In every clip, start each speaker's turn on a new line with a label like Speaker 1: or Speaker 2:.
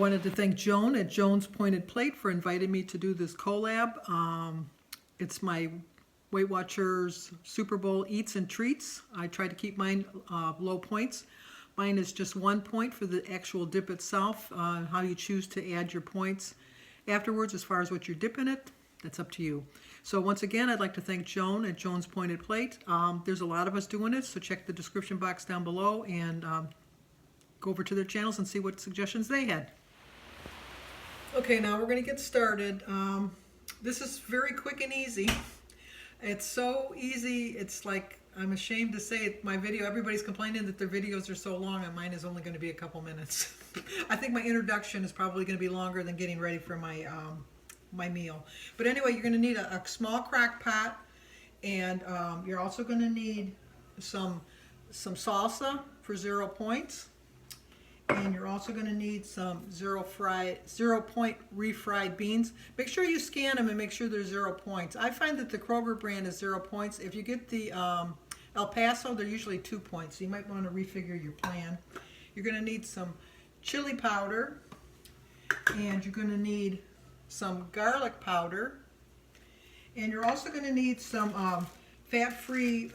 Speaker 1: wanted to thank Joan at Joan's Pointed Plate for inviting me to do this collab. It's my Weight Watchers Super Bowl Eats and Treats. I try to keep mine low points. Mine is just 1 point for the actual dip itself. How you choose to add your points afterwards as far as what you're dipping it, that's up to you. So once again, I'd like to thank Joan at Joan's Pointed Plate. There's a lot of us doing this, so check the description box down below and go over to their channels and see what suggestions they had. Okay, now we're going to get started. This is very quick and easy. It's so easy, it's like, I'm ashamed to say it, my video, everybody's complaining that their videos are so long and mine is only going to be a couple minutes. I think my introduction is probably going to be longer than getting ready for my my meal. But anyway, you're going to need a small crock pot, and you're also going to need some salsa for 0 points. And you're also going to need some 0 point refried beans. Make sure you scan them and make sure they're 0 points. I find that the Kroger brand is 0 points. If you get the El Paso, they're usually 2 points. So you might want to refigure your plan. You're going to need some chili powder. And you're going to need some garlic powder. And you're also going to need some fat-free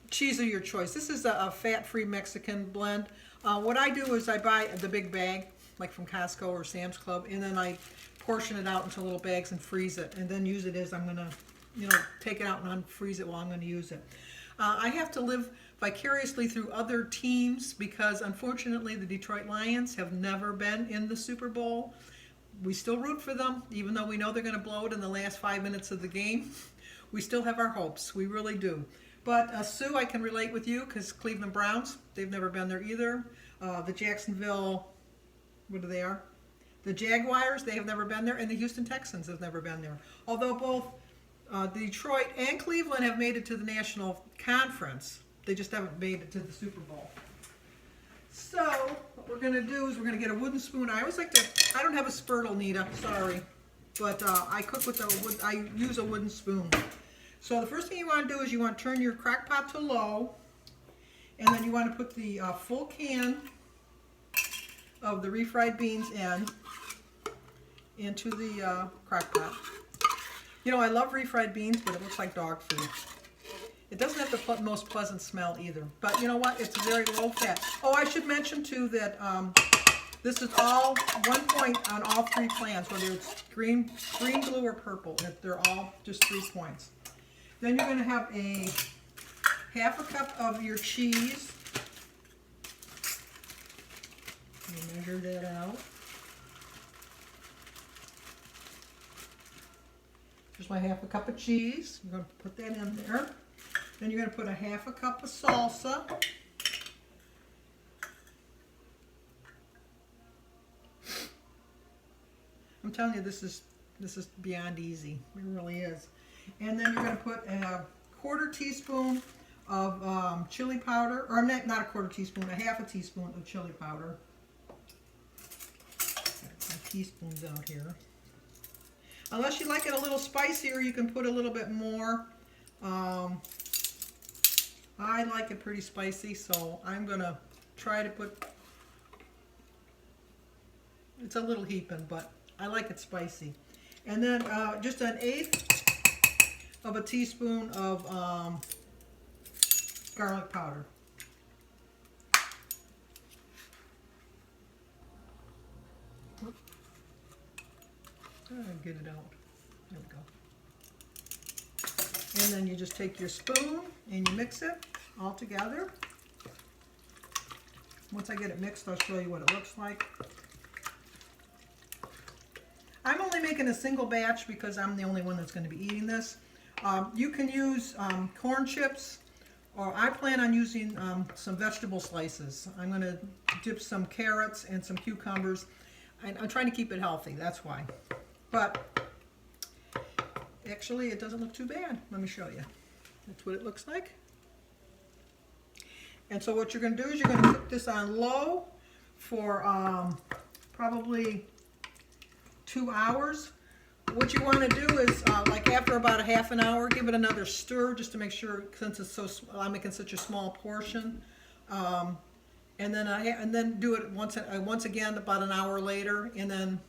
Speaker 1: cheese of your choice. This is a fat-free Mexican blend. What I do is I buy the big bag, like from Costco or Sam's Club, and then I portion it out into little bags and freeze it, and then use it as I'm going to, take it out and unfreeze it while I'm going to use it. I have to live vicariously through other teams because, unfortunately, the Detroit Lions have never been in the Super Bowl. We still root for them, even though we know they're going to blow it in the last 5 minutes of the game. We still have our hopes. We really do. But Sue, I can relate with you because Cleveland Browns, they've never been there either. The Jacksonville, what they are? The Jaguars, they have never been there. And the Houston Texans have never been there. Although both Detroit and Cleveland have made it to the National Conference. They just haven't made it to the Super Bowl. So what we're going to do is we're going to get a wooden spoon. I always like to, I don't have a spurtle, Nita, sorry. But I cook with I use a wooden spoon. So the first thing you want to do is you want to turn your crock pot to low, and then you want to put the full can of the refried beans into the crock pot. I love refried beans, but it looks like dog food. It doesn't have the most pleasant smell either, but you know what? It's very low fat. Oh, I should mention too that this is all 1 point on all 3 plans, whether it's green, blue, or purple. They're all just 3 points. Then you're going to have a half a cup of your cheese. Let me measure that out. Just my half a cup of cheese. I'm going to put that in there. Then you're going to put a half a cup of salsa. I'm telling you, this is beyond easy. It really is. And then you're going to put a 1/4 teaspoon of chili powder, or not a 1/4 teaspoon, a half a teaspoon of chili powder. Got my teaspoons out here. Unless you like it a little spicier, you can put a little bit more. I like it pretty spicy, so I'm going to try to put, it's a little heaping, but I like it spicy. And then just 1/8 of a teaspoon of garlic powder. Get it out. There we go. And then you just take your spoon and you mix it all together. Once I get it mixed, I'll show you what it looks like. I'm only making a single batch because I'm the only one that's going to be eating this. You can use corn chips, or I plan on using some vegetable slices. I'm going to dip some carrots and some cucumbers. I'm trying to keep it healthy, that's why. But actually, it doesn't look too bad. Let me show you. That's what it looks like. And so what you're going to do is you're going to cook this on low for probably 2 hours. What you want to do is, like after about a half an hour, give it another stir just to make sure, since it's so, I'm making such a small portion, And then do it once again about an hour later, and then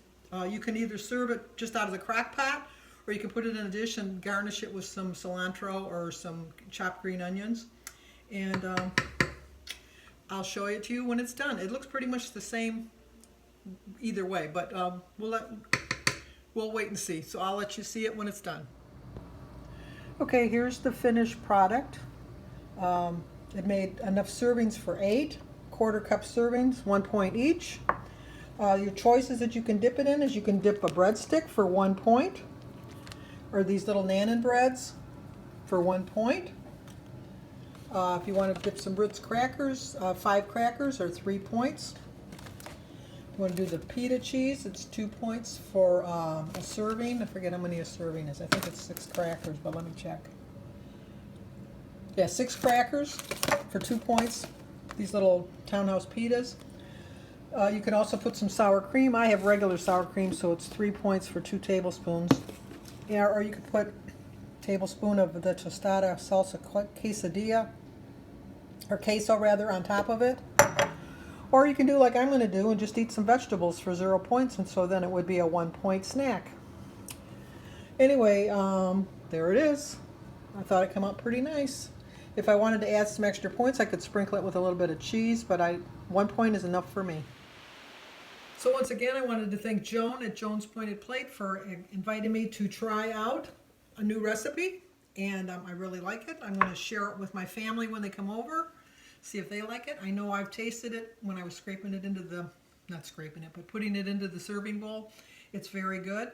Speaker 1: you can either serve it just out of the crock pot, or you can put it in a dish and garnish it with some cilantro or some chopped green onions. And I'll show it to you when it's done. It looks pretty much the same either way, but we'll wait and see. So I'll let you see it when it's done. Okay, here's the finished product. It made enough servings for 8 1/4 cup servings, 1 point each. Your choices that you can dip it in is you can dip a breadstick for 1 point, or these little Nanan breads for 1 point. If you want to dip some Ritz crackers, 5 crackers or 3 points. If you want to do the pita cheese, it's 2 points for a serving. I forget how many a serving is. I think it's 6 crackers, but let me check. Yeah, 6 crackers for 2 points. These little townhouse pitas. You can also put some sour cream. I have regular sour cream, so it's 3 points for 2 tablespoons. Yeah, or you could put a tablespoon of the tostada salsa quesadilla, or queso rather, on top of it. Or you can do like I'm going to do and just eat some vegetables for 0 points, and so then it would be a 1 point snack. Anyway, there it is. I thought it came out pretty nice. If I wanted to add some extra points, I could sprinkle it with a little bit of cheese, but 1 point is enough for me. So once again, I wanted to thank Joan at Joan's Pointed Plate for inviting me to try out a new recipe, and I really like it. I'm going to share it with my family when they come over, see if they like it. I know I've tasted it when I was scraping it into the, not scraping it, but putting it into the serving bowl. It's very good.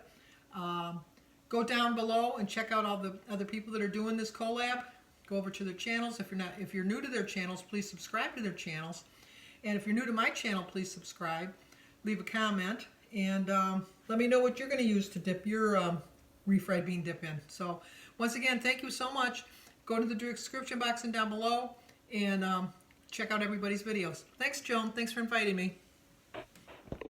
Speaker 1: Go down below and check out all the other people that are doing this collab. Go over to their channels. If you're new to their channels, please subscribe to their channels. And if you're new to my channel, please subscribe. Leave a comment, and let me know what you're going to use to dip your refried bean dip in. So once again, thank you so much. Go to the description box and down below and check out everybody's videos. Thanks, Joan. Thanks for inviting me.